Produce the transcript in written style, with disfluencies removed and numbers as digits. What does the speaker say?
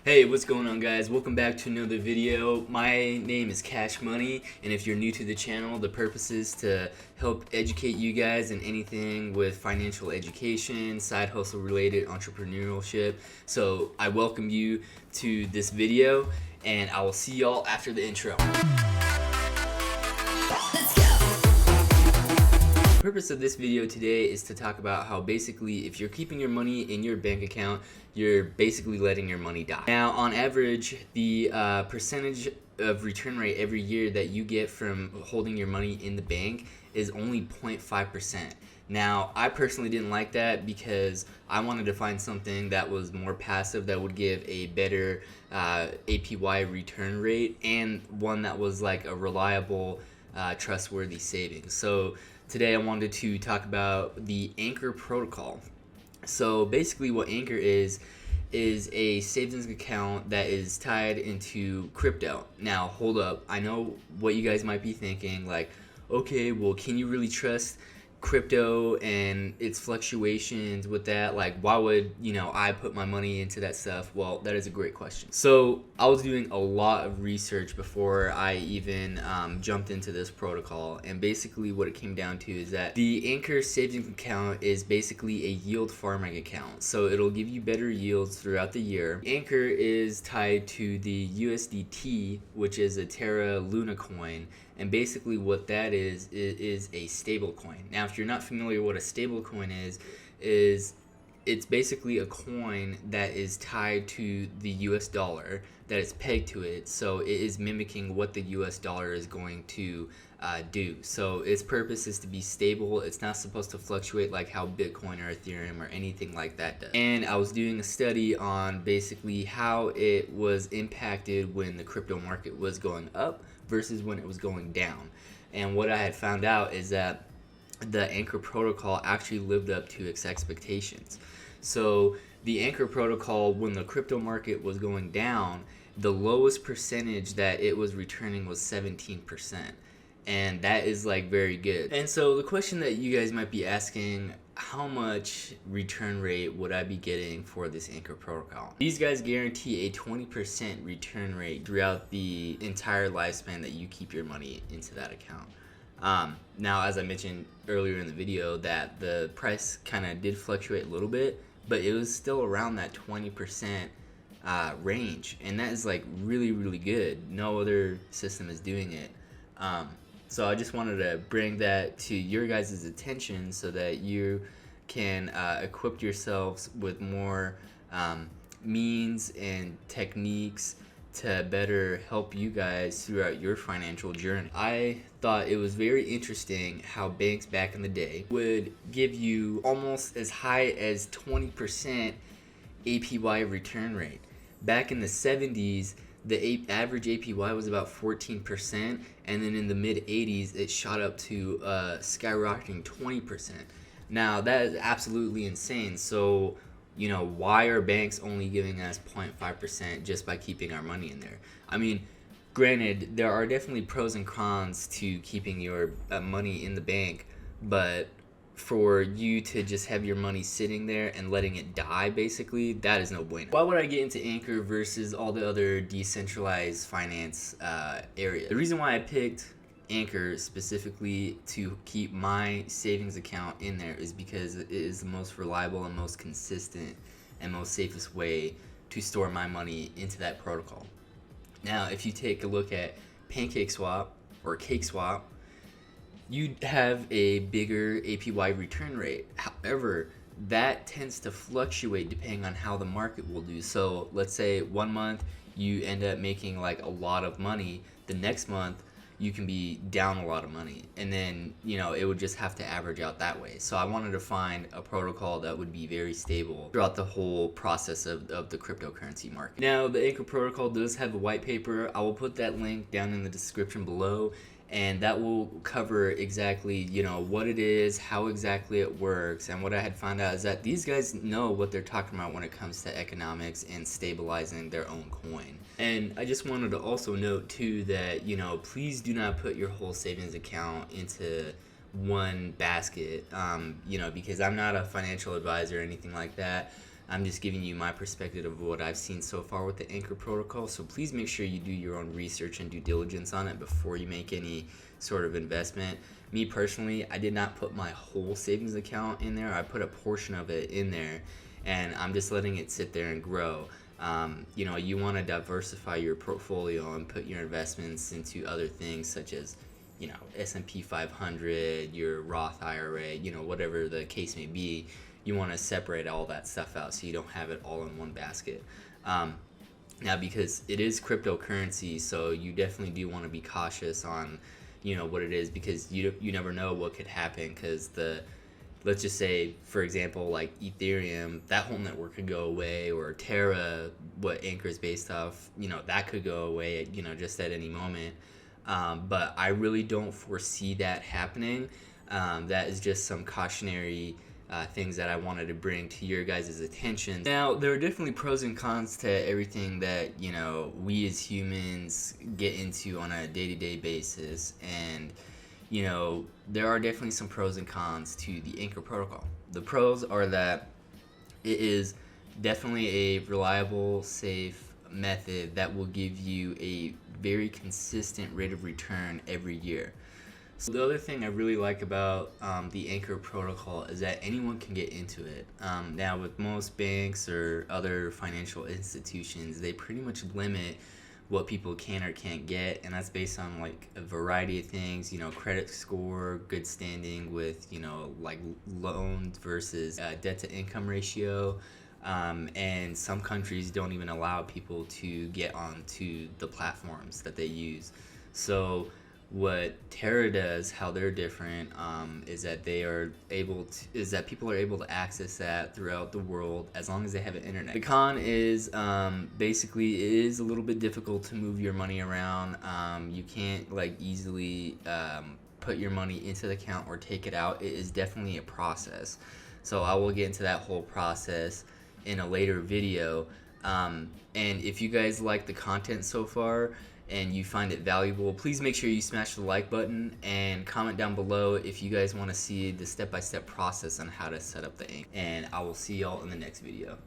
Hey, what's going on, guys? Welcome back to another video. My name is Cash Money, and if you're new to the channel, the purpose is to help educate you guys in anything with financial education, side hustle related entrepreneurship. So I welcome you to this video, and I will see y'all after the intro. The purpose of this video today is to talk about how basically if you're keeping your money in your bank account, you're basically letting your money die. Now, on average, the percentage of return rate every year that you get from holding your money in the bank is only 0.5%. Now, I personally didn't like that because I wanted to find something that was more passive, that would give a better APY return rate, and one that was like a reliable, trustworthy savings. So today I wanted to talk about the Anchor protocol. So basically what Anchor is a savings account that is tied into crypto. Now hold up, I know what you guys might be thinking, like, okay, well, can you really trust crypto and its fluctuations with that? Like, why would I put my money into that stuff? Well, that is a great question. So I was doing a lot of research before I even jumped into this protocol, and basically what it came down to is that the Anchor savings account is basically a yield farming account, so it'll give you better yields throughout the year. Anchor is tied to the USDT, which is a Terra Luna coin, and basically what that is a stable coin. Now, if you're not familiar what a stable coin is it's basically a coin that is tied to the US dollar, that is pegged to it, so it is mimicking what the US dollar is going to do. So its purpose is to be stable. It's not supposed to fluctuate like how Bitcoin or Ethereum or anything like that does. And I was doing a study on basically how it was impacted when the crypto market was going up versus when it was going down. And what I had found out is that the Anchor protocol actually lived up to its expectations. So the Anchor protocol, when the crypto market was going down, the lowest percentage that it was returning was 17%. And that is like very good. And so the question that you guys might be asking, how much return rate would I be getting for this Anchor protocol? These guys guarantee a 20% return rate throughout the entire lifespan that you keep your money into that account. Now, as I mentioned earlier in the video, that the price kind of did fluctuate a little bit, but it was still around that 20% range, and that is like really, really good. No other system is doing it. So I just wanted to bring that to your guys' attention so that you can equip yourselves with more means and techniques to better help you guys throughout your financial journey. I thought it was very interesting how banks back in the day would give you almost as high as 20% APY return rate. Back in the 70s, the average APY was about 14%, and then in the mid 80s it shot up to skyrocketing 20%. Now that is absolutely insane. So why are banks only giving us 0.5% just by keeping our money in there? I mean, granted, there are definitely pros and cons to keeping your money in the bank, but for you to just have your money sitting there and letting it die, basically, that is no bueno. Why would I get into Anchor versus all the other decentralized finance areas? The reason why I picked Anchor specifically to keep my savings account in there is because it is the most reliable and most consistent and most safest way to store my money into that protocol. Now, if you take a look at PancakeSwap or CakeSwap, you'd have a bigger APY return rate. However, that tends to fluctuate depending on how the market will do. So let's say 1 month you end up making like a lot of money, the next month you can be down a lot of money, and then it would just have to average out that way. So I wanted to find a protocol that would be very stable throughout the whole process of the cryptocurrency market. Now, the Anchor protocol does have a white paper. I will put that link down in the description below, and that will cover exactly what it is, how exactly it works. And what I had found out is that these guys know what they're talking about when it comes to economics and stabilizing their own coin. And I just wanted to also note too that please do not put your whole savings account into one basket, because I'm not a financial advisor or anything like that. I'm just giving you my perspective of what I've seen so far with the Anchor protocol. So please make sure you do your own research and due diligence on it before you make any sort of investment. Me personally, I did not put my whole savings account in there. I put a portion of it in there, and I'm just letting it sit there and grow. You want to diversify your portfolio and put your investments into other things such as S&P 500, your Roth IRA, whatever the case may be. You want to separate all that stuff out so you don't have it all in one basket. Now, because it is cryptocurrency, so you definitely do want to be cautious on what it is, because you never know what could happen, because let's just say, for example, like Ethereum, that whole network could go away, or Terra, what Anchor is based off, that could go away just at any moment. But I really don't foresee that happening. That is just some cautionary things that I wanted to bring to your guys' attention. Now, there are definitely pros and cons to everything that we as humans get into on a day-to-day basis, and there are definitely some pros and cons to the Anchor protocol. The pros are that it is definitely a reliable, safe method that will give you a very consistent rate of return every year. So the other thing I really like about the Anchor protocol is that anyone can get into it. Now, with most banks or other financial institutions, they pretty much limit what people can or can't get, and that's based on like a variety of things, credit score, good standing with like loans versus debt to income ratio. And some countries don't even allow people to get onto the platforms that they use. So what Terra does, how they're different, is that people are able to access that throughout the world as long as they have an internet. The con is basically it is a little bit difficult to move your money around. You can't like easily put your money into the account or take it out. It is definitely a process. So I will get into that whole process in a later video. And if you guys like the content so far and you find it valuable, please make sure you smash the like button and comment down below if you guys want to see the step-by-step process on how to set up the Anchor. And I will see y'all in the next video.